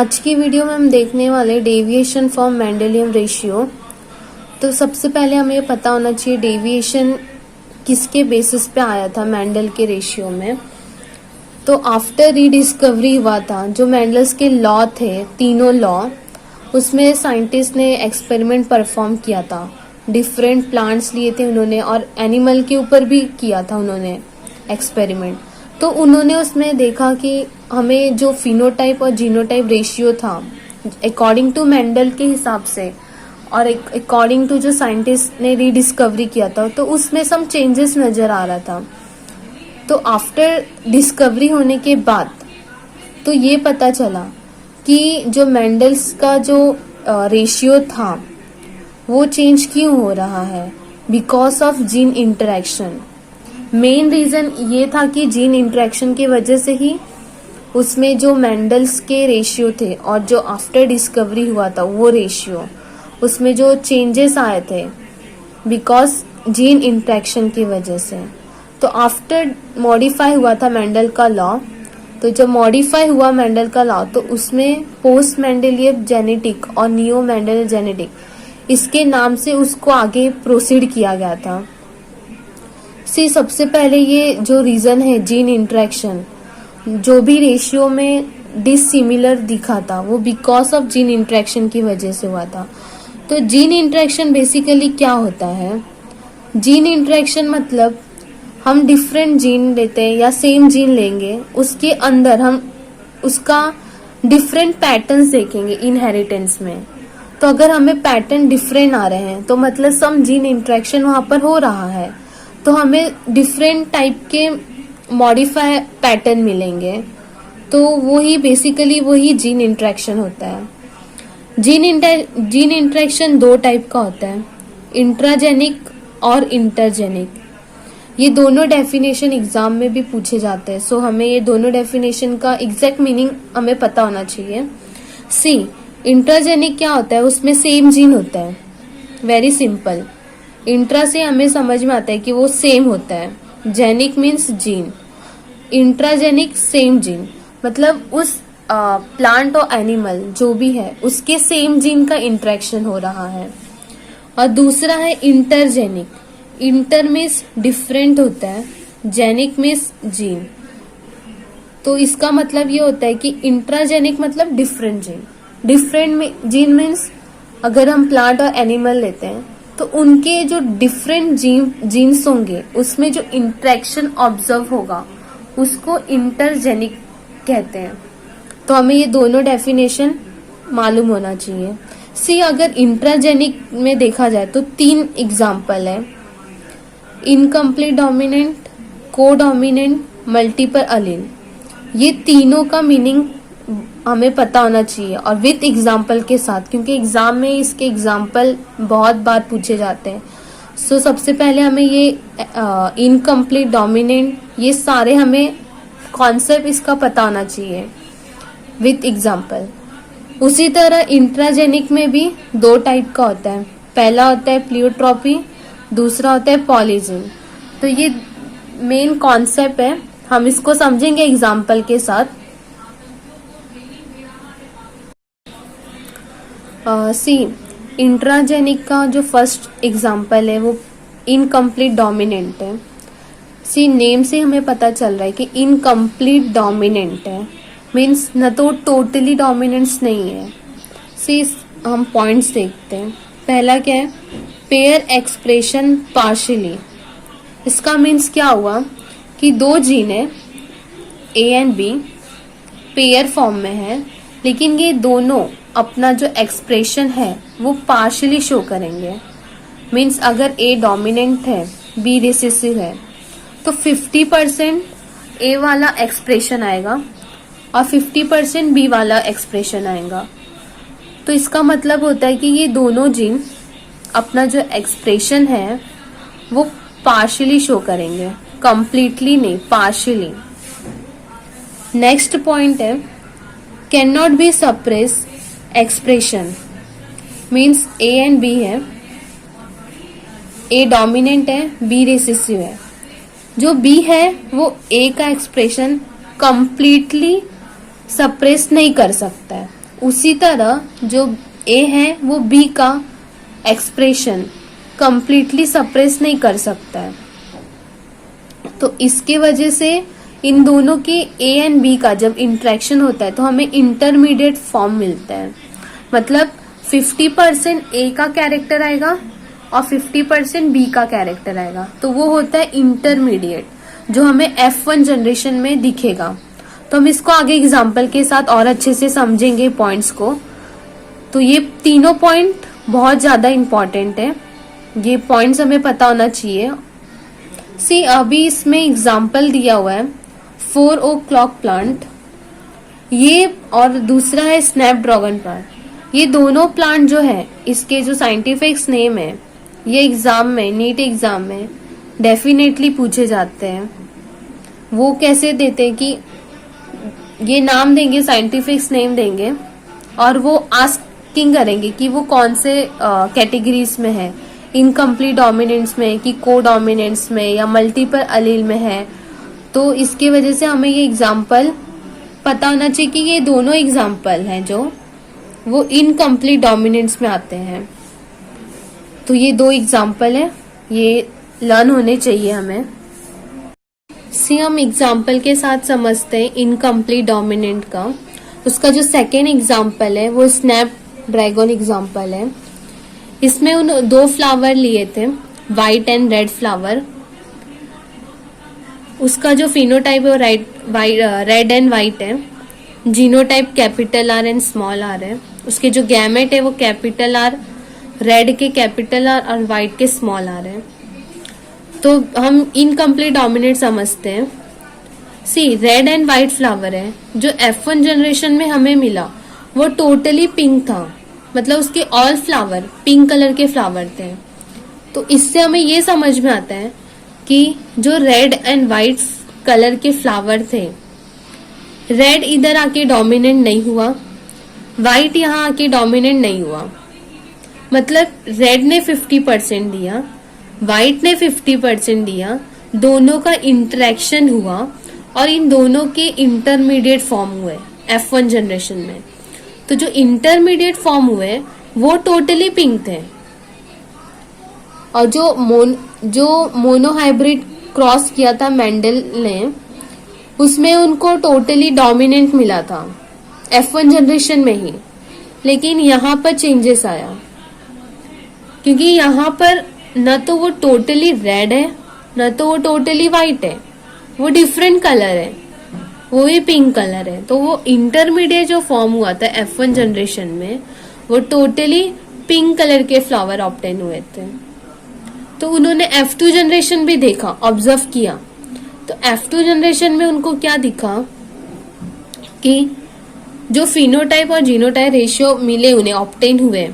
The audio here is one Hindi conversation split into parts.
आज की वीडियो में हम देखने वाले डेविएशन फ्रॉम मेंडेलियन रेशियो। तो सबसे पहले हमें ये पता होना चाहिए डेविएशन किसके बेसिस पे आया था मेंडल के रेशियो में। तो आफ्टर रीडिस्कवरी हुआ था, जो मेंडल्स के लॉ थे, तीनों लॉ, उसमें साइंटिस्ट ने एक्सपेरिमेंट परफॉर्म किया था। डिफरेंट प्लांट्स लिए थे उन्होंने और एनिमल के ऊपर भी किया था उन्होंने एक्सपेरिमेंट। तो उन्होंने उसमें देखा कि हमें जो फिनोटाइप और जीनोटाइप रेशियो था अकॉर्डिंग टू मेंडल के हिसाब से और अकॉर्डिंग टू जो साइंटिस्ट ने रीडिस्कवरी किया था, तो उसमें सम चेंजेस नजर आ रहा था। तो आफ्टर डिस्कवरी होने के बाद तो ये पता चला कि जो मेंडल्स का जो रेशियो था वो चेंज क्यों हो रहा है, because of gene interaction. Main reason ये था कि जीन इंटरेक्शन की वजह से ही उसमें जो मेंडल्स के रेशियो थे और जो आफ्टर डिस्कवरी हुआ था वो रेशियो, उसमें जो चेंजेस आए थे बिकॉज जीन इंटरेक्शन की वजह से। तो आफ्टर मॉडिफाई हुआ था मेंडल का लॉ। तो जब मॉडिफाई हुआ मेंडल का लॉ तो उसमें पोस्ट मेंडेलियन जेनेटिक और नियो मेंडेलियन जेनेटिक इसके नाम से उसको आगे प्रोसीड किया गया था। सबसे पहले ये जो रीजन है जीन इंटरेक्शन, जो भी रेशियो में डिसिमिलर दिखा था वो बिकॉज ऑफ जीन इंटरेक्शन की वजह से हुआ था। तो जीन इंटरेक्शन बेसिकली क्या होता है? जीन इंटरेक्शन मतलब हम डिफरेंट जीन लेते हैं या सेम जीन लेंगे, उसके अंदर हम उसका डिफरेंट पैटर्न्स देखेंगे इनहेरिटेंस में। तो अगर हमें पैटर्न डिफरेंट आ रहे हैं तो मतलब सम जीन इंटरेक्शन वहां पर हो रहा है, तो हमें डिफरेंट टाइप के मॉडिफाई पैटर्न मिलेंगे। तो वही बेसिकली वही जीन इंटरेक्शन होता है। जीन इंटरेक्शन दो टाइप का होता है, इंट्राजेनिक और इंटरजेनिक। ये दोनों डेफिनेशन एग्जाम में भी पूछे जाते हैं, सो हमें ये दोनों डेफिनेशन का एग्जैक्ट मीनिंग हमें पता होना चाहिए। इंट्राजेनिक क्या होता है? उसमें सेम जीन होता है, वेरी सिंपल। इंट्रा से हमें समझ में आता है कि वो सेम होता है, genic means gene, intragenic same gene, मतलब उस प्लांट और एनिमल जो भी है उसके सेम जीन का इंटरेक्शन हो रहा है। और दूसरा है इंटरजेनिक। इंटर मीन्स डिफरेंट होता है, जेनिक मीन्स जीन। तो इसका मतलब ये होता है कि इंट्राजेनिक मतलब different gene. Different gene means अगर हम प्लांट और एनिमल लेते हैं तो उनके जो डिफरेंट जीन्स होंगे उसमें जो इंटरेक्शन ऑब्जर्व होगा उसको इंटरजेनिक कहते हैं। तो हमें ये दोनों डेफिनेशन मालूम होना चाहिए। अगर इंट्राजेनिक में देखा जाए तो 3 एग्जाम्पल है, इनकम्प्लीट डोमिनेंट, को डोमिनेंट, मल्टीपल अलील। ये तीनों का मीनिंग हमें पता होना चाहिए और विथ एग्जाम्पल के साथ, क्योंकि एग्जाम में इसके एग्जाम्पल बहुत बार पूछे जाते हैं। सबसे पहले हमें ये इनकम्प्लीट डोमिनेंट, ये सारे हमें कॉन्सेप्ट इसका पता होना चाहिए विथ एग्जाम्पल। उसी तरह इंट्राजेनिक में भी 2 टाइप का होता है, पहला होता है प्लियोट्रॉपी, दूसरा होता है पॉलीजिन। तो ये मेन कॉन्सेप्ट है, हम इसको समझेंगे एग्जाम्पल के साथ। इंट्राजेनिक का जो फर्स्ट एग्जाम्पल है वो इनकम्प्लीट डोमिनेंट है। नेम से हमें पता चल रहा है कि इनकम्प्लीट डोमिनेंट है, मीन्स न तो टोटली डोमिनेंस नहीं है। हम पॉइंट्स देखते हैं। पहला क्या है? Pair expression partially. इसका मीन्स क्या हुआ कि 2 जीन है A and B, pair form में है, लेकिन ये दोनों अपना जो एक्सप्रेशन है वो पार्शियली शो करेंगे। मीन्स अगर ए डोमिनेंट है, बी रिसेसिव है, तो 50% ए वाला एक्सप्रेशन आएगा और 50% बी वाला एक्सप्रेशन आएगा। तो इसका मतलब होता है कि ये दोनों जीन अपना जो एक्सप्रेशन है वो पार्शियली शो करेंगे, कंप्लीटली नहीं, पार्शियली। नेक्स्ट पॉइंट है can not be suppress expression. Means A and B है, ए डोमिनेंट है, बी रिसेसिव है। जो बी है वो ए का एक्सप्रेशन कंप्लीटली सप्रेस नहीं कर सकता है, उसी तरह जो ए है वो बी का एक्सप्रेशन कंप्लीटली सप्रेस नहीं कर सकता है। तो इसके वजह से इन दोनों के ए एंड बी का जब इंटरेक्शन होता है तो हमें इंटरमीडिएट फॉर्म मिलता है। मतलब 50% ए का कैरेक्टर आएगा और 50% बी का कैरेक्टर आएगा, तो वो होता है इंटरमीडिएट, जो हमें F1 जनरेशन में दिखेगा। तो हम इसको आगे एग्जाम्पल के साथ और अच्छे से समझेंगे पॉइंट्स को। तो ये तीनों पॉइंट बहुत ज्यादा इंपॉर्टेंट है, ये पॉइंट्स हमें पता होना चाहिए। सी अभी इसमें एग्जाम्पल दिया हुआ है 4 o'clock प्लांट, ये और दूसरा है स्नैपड्रैगन प्लांट। ये दोनों प्लांट जो है इसके जो साइंटिफिक नेम है ये एग्जाम में, नीट एग्जाम में डेफिनेटली पूछे जाते हैं। वो कैसे देते हैं कि ये नाम देंगे, साइंटिफिक नेम देंगे और वो आस्किंग करेंगे कि वो कौन से कैटेगरीज में है, इनकम्प्लीट डोमिनेंस में कि को डोमिनेंस में या मल्टीपल अलील में है। तो इसकी वजह से हमें ये एग्जाम्पल पता होना चाहिए कि ये दोनों एग्जाम्पल हैं जो वो इनकम्प्लीट डोमिनेंस में आते हैं। तो ये दो एग्जाम्पल है, ये लर्न होने चाहिए हमें। हम एग्जाम्पल के साथ समझते हैं इनकम्प्लीट डोमिनेंट का। उसका जो सेकेंड एग्जाम्पल है वो स्नैपड्रैगन एग्जाम्पल है। इसमें उन दो फ्लावर लिए थे, व्हाइट एंड रेड फ्लावर। उसका जो फिनोटाइप है वो रेड एंड व्हाइट है। Genotype capital R and small R है। उसके जो गैमेट है वो कैपिटल आर, रेड के कैपिटल आर और व्हाइट के स्मॉल आर है। तो हम इनकम्प्लीट डोमिनेट समझते हैं। रेड एंड व्हाइट फ्लावर है जो F1 जनरेशन में हमें मिला वो टोटली पिंक था, मतलब उसके ऑल फ्लावर पिंक कलर के फ्लावर थे। तो इससे हमें ये समझ में आता है कि जो रेड एंड व्हाइट कलर के फ्लावर थे, रेड इधर आके डोमिनेंट नहीं हुआ, व्हाइट यहाँ आके डोमिनेंट नहीं हुआ। मतलब रेड ने 50% दिया, व्हाइट ने 50% दिया, दोनों का इंटरेक्शन हुआ और इन दोनों के इंटरमीडिएट फॉर्म हुए F1 जनरेशन में। तो जो इंटरमीडिएट फॉर्म हुए वो टोटली पिंक थे और जो मोनोहाइब्रिड क्रॉस किया था मेंडल ने, उसमें उनको टोटली डोमिनेंट मिला था F1 जनरेशन में ही। लेकिन यहाँ पर चेंजेस आया क्योंकि यहाँ पर न तो वो टोटली रेड है न तो वो टोटली व्हाइट है, वो डिफरेंट कलर है, वो भी पिंक कलर है। तो वो इंटरमीडिएट जो फॉर्म हुआ था F1 जनरेशन में वो टोटली पिंक कलर के फ्लावर ऑब्टेन हुए थे। तो उन्होंने F2 जनरेशन भी देखा, ऑब्जर्व किया। तो F2 जनरेशन में उनको क्या दिखा कि जो फिनोटाइप और जीनोटाइप रेशियो मिले उन्हें, ऑब्टेन हुए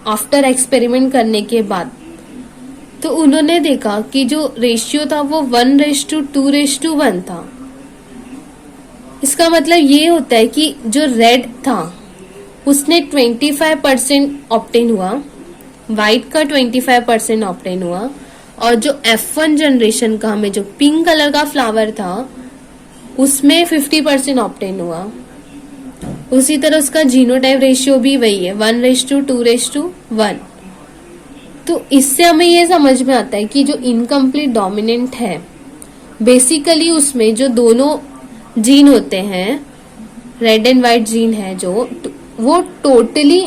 आफ्टर एक्सपेरिमेंट करने के बाद, तो उन्होंने देखा कि जो रेशियो था वो 1:2:1 था। इसका मतलब ये होता है कि जो रेड था उसने 25% ऑब्टेन हुआ, व्हाइट का 25% ऑब्टेन हुआ और जो F1 जनरेशन का हमें जो पिंक कलर का फ्लावर था उसमें 50% ऑब्टेन हुआ। उसी तरह उसका जीनोटाइप रेशियो भी वही है 1:2:1। तो इससे हमें ये समझ में आता है कि जो इनकम्प्लीट डोमिनेंट है बेसिकली उसमें जो दोनों जीन होते हैं, रेड एंड व्हाइट जीन है जो, वो टोटली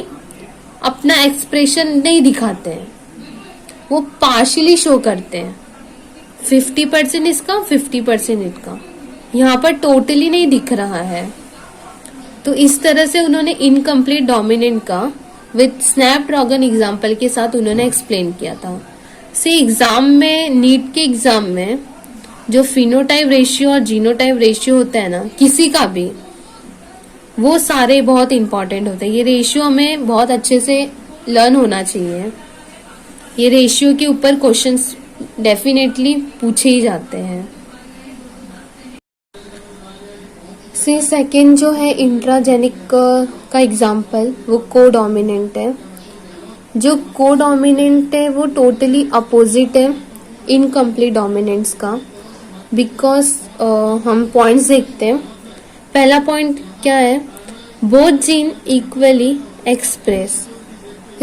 अपना एक्सप्रेशन नहीं दिखाते हैं, वो पार्शियली शो करते हैं। 50% इसका 50% इसका, यहाँ पर टोटली नहीं दिख रहा है। तो इस तरह से उन्होंने इनकम्प्लीट डोमिनेंट का विथ स्नैपड्रैगन एग्जाम्पल के साथ उन्होंने एक्सप्लेन किया था। एग्जाम में, नीट के एग्जाम में जो फिनोटाइप रेशियो और जीनोटाइप रेशियो होता है ना किसी का भी, वो सारे बहुत इंपॉर्टेंट होते हैं। ये रेशियो हमें बहुत अच्छे से लर्न होना चाहिए। ये रेशियो के ऊपर क्वेश्चंस डेफिनेटली पूछे ही जाते हैं। सेकेंड जो है इंट्राजेनिक का एग्जाम्पल, वो कोडोमिनेंट है। जो कोडोमिनेंट है वो टोटली अपोजिट है इनकम्प्लीट डोमिनेंट्स का। बिकॉज हम पॉइंट्स देखते हैं। पहला पॉइंट क्या है, बोथ जीन इक्वली एक्सप्रेस।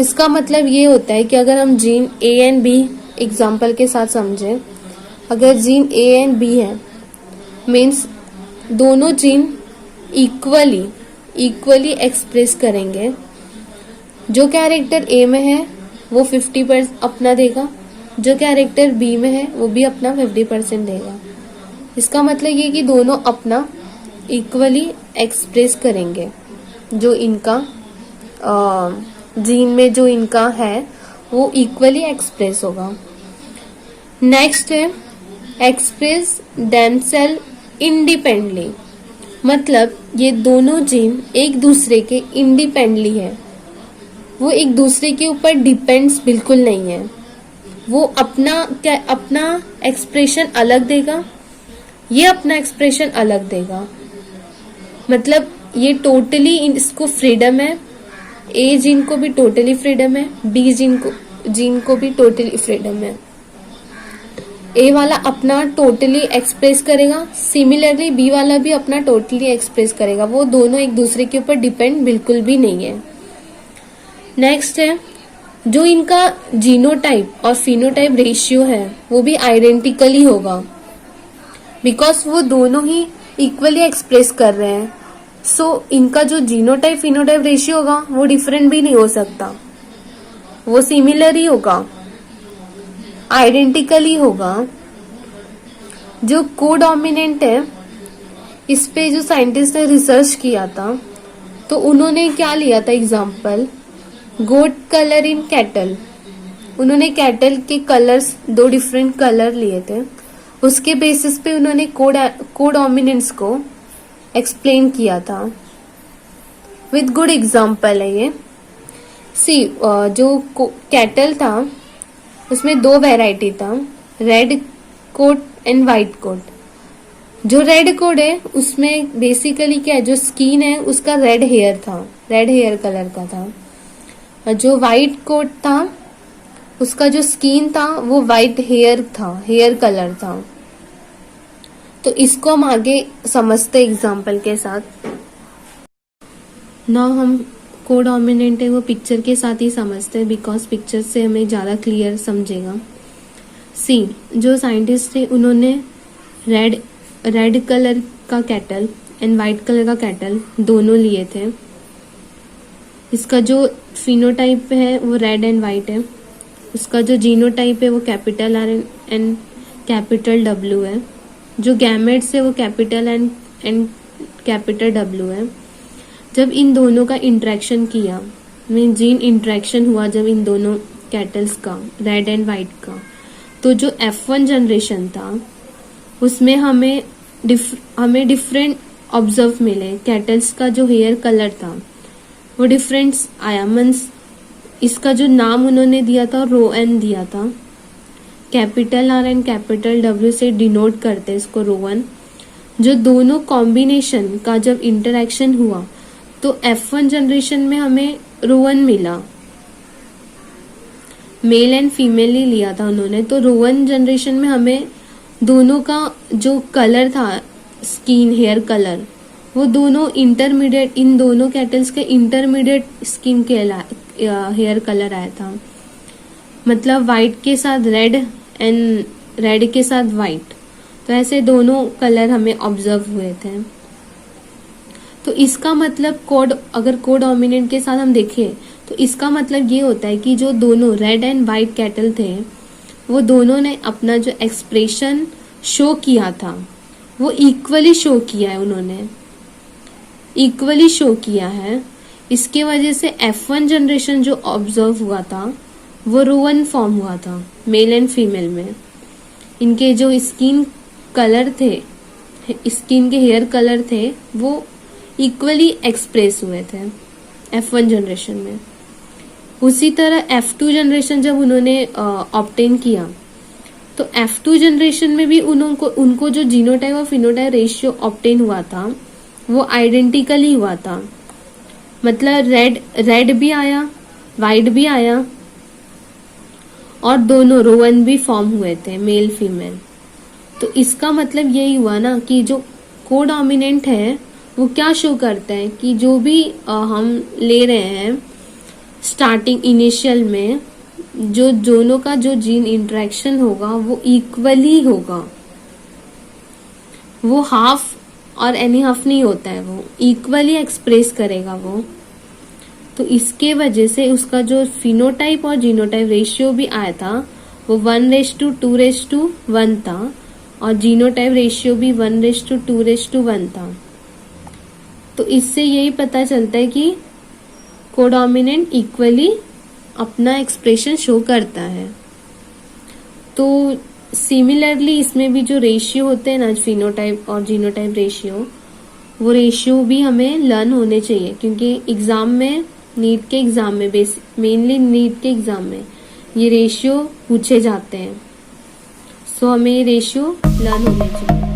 इसका मतलब ये होता है कि अगर हम gene A and B example के साथ समझें, अगर जीन ए एंड बी है मीन्स दोनों जीन इक्वली एक्सप्रेस करेंगे। जो कैरेक्टर ए में है वो 50% अपना देगा, जो कैरेक्टर बी में है वो भी अपना 50% देगा। इसका मतलब ये कि दोनों अपना इक्वली एक्सप्रेस करेंगे। जो इनका जीन में जो इनका है वो इक्वली एक्सप्रेस होगा। नेक्स्ट है एक्सप्रेस देमसेल्फ इंडिपेंडेंटली। मतलब ये दोनों जीन एक दूसरे के इंडिपेंडेंटली है, वो एक दूसरे के ऊपर डिपेंड्स बिल्कुल नहीं है। वो अपना एक्सप्रेशन अलग देगा, ये अपना एक्सप्रेशन अलग देगा। मतलब ये टोटली इसको फ्रीडम है, ए जीन को भी टोटली फ्रीडम है, बी जीन को भी टोटली फ्रीडम है। ए वाला अपना टोटली एक्सप्रेस करेगा, सिमिलरली बी वाला भी अपना टोटली एक्सप्रेस करेगा। वो दोनों एक दूसरे के ऊपर डिपेंड बिल्कुल भी नहीं है। नेक्स्ट है जो इनका जीनोटाइप और फिनोटाइप रेशियो है वो भी आइडेंटिकली होगा, बिकॉज वो दोनों ही इक्वली एक्सप्रेस कर रहे हैं। सो इनका जो जीनोटाइप फिनोटाइप रेशियो होगा वो डिफरेंट भी नहीं हो सकता, वो सिमिलर ही होगा, आइडेंटिकली होगा। जो कोडोमिनेंट है इस पे जो साइंटिस्ट ने रिसर्च किया था तो उन्होंने क्या लिया था example, coat colour in cattle. उन्होंने कैटल के कलर्स 2 डिफरेंट कलर लिए थे, उसके बेसिस पे उन्होंने कोडोमिनेंस को एक्सप्लेन किया था। विद गुड एग्जाम्पल है ये। सी जो कैटल था उसमें 2 वैरायटी था, red coat and white coat. जो रेड कोट है उसमें बेसिकली क्या है, जो स्किन है उसका रेड हेयर था, रेड हेयर कलर का था। जो वाइट कोट था उसका जो स्किन था वो वाइट हेयर था, हेयर कलर था। तो इसको हम आगे समझते एग्जाम्पल के साथ। नाउ हम कोडोमिनेंट है वो पिक्चर के साथ ही समझते हैं, बिकॉज पिक्चर से हमें ज्यादा क्लियर समझेगा। सी जो साइंटिस्ट थे उन्होंने रेड कलर का कैटल एंड वाइट कलर का कैटल दोनों लिए थे। इसका जो फिनोटाइप है वो रेड एंड वाइट है, उसका जो जीनोटाइप है वो capital R and capital W है, जो गैमेट्स है वो कैपिटल एंड कैपिटल W है। जब इन दोनों का इंटरेक्शन किया, मीन जीन इंटरेक्शन हुआ जब इन दोनों कैटल्स का, रेड एंड वाइट का, तो जो F1 जनरेशन था उसमें हमें डिफरेंट ऑब्जर्व मिले। कैटल्स का जो हेयर कलर था वो डिफरेंट आया, मीन्स इसका जो नाम उन्होंने दिया था रो एन दिया था, capital R and capital W से डिनोट करते इसको रो वन। जो दोनों कॉम्बिनेशन का जब इंटरेक्शन हुआ तो F1 जनरेशन में हमें रो वन मिला, मेल एंड फीमेल ही लिया था उन्होंने। तो रो वन जनरेशन में हमें दोनों का जो कलर था, स्किन हेयर कलर, वो दोनों इंटरमीडिएट, इन दोनों कैटल्स के इंटरमीडिएट स्किन के हेयर कलर आया था। मतलब व्हाइट के साथ रेड एंड रेड के साथ व्हाइट, तो ऐसे दोनों कलर हमें ऑब्जर्व हुए थे। तो इसका मतलब अगर कोडोमिनेंट के साथ हम देखें तो इसका मतलब ये होता है कि जो दोनों रेड एंड व्हाइट कैटल थे वो दोनों ने अपना जो एक्सप्रेशन शो किया था वो इक्वली शो किया है, उन्होंने इक्वली शो किया है। इसके वजह से F1 जनरेशन जो ऑब्जर्व हुआ था वो रो वन फॉर्म हुआ था, मेल एंड फीमेल में। इनके जो स्किन कलर थे, स्किन के हेयर कलर थे, वो इक्वली एक्सप्रेस हुए थे F1 जनरेशन में। उसी तरह F2 जनरेशन जब उन्होंने ऑब्टेन किया तो F2 जनरेशन में भी उनको जो जीनोटाइप और फिनोटाइप रेशियो ऑब्टेन हुआ था वो आइडेंटिकली हुआ था। मतलब रेड भी आया, वाइट भी आया और दोनों रो वन भी फॉर्म हुए थे, मेल फीमेल। तो इसका मतलब यही हुआ ना कि जो कोडोमिनेंट है वो क्या शो करता है कि जो भी हम ले रहे हैं स्टार्टिंग इनिशियल में, जो दोनों का जो जीन इंटरेक्शन होगा वो इक्वली होगा, वो हाफ और एनी हाफ नहीं होता है, वो इक्वली एक्सप्रेस करेगा वो। तो इसके वजह से उसका जो फिनोटाइप और जीनोटाइप रेशियो भी आया था वो 1:2:1 था, और जीनोटाइप रेशियो भी 1:2:1 था। तो इससे यही पता चलता है कि कोडोमिनेंट इक्वली अपना एक्सप्रेशन शो करता है। तो सिमिलरली इसमें भी जो रेशियो होते हैं ना, फिनोटाइप और जीनोटाइप रेशियो, वो रेशियो भी हमें लर्न होने चाहिए, क्योंकि एग्जाम में, नीट के एग्जाम में, मेनली नीट के एग्जाम में ये रेशियो पूछे जाते हैं। सो हमें ये रेशियो लर्न होने चाहिए।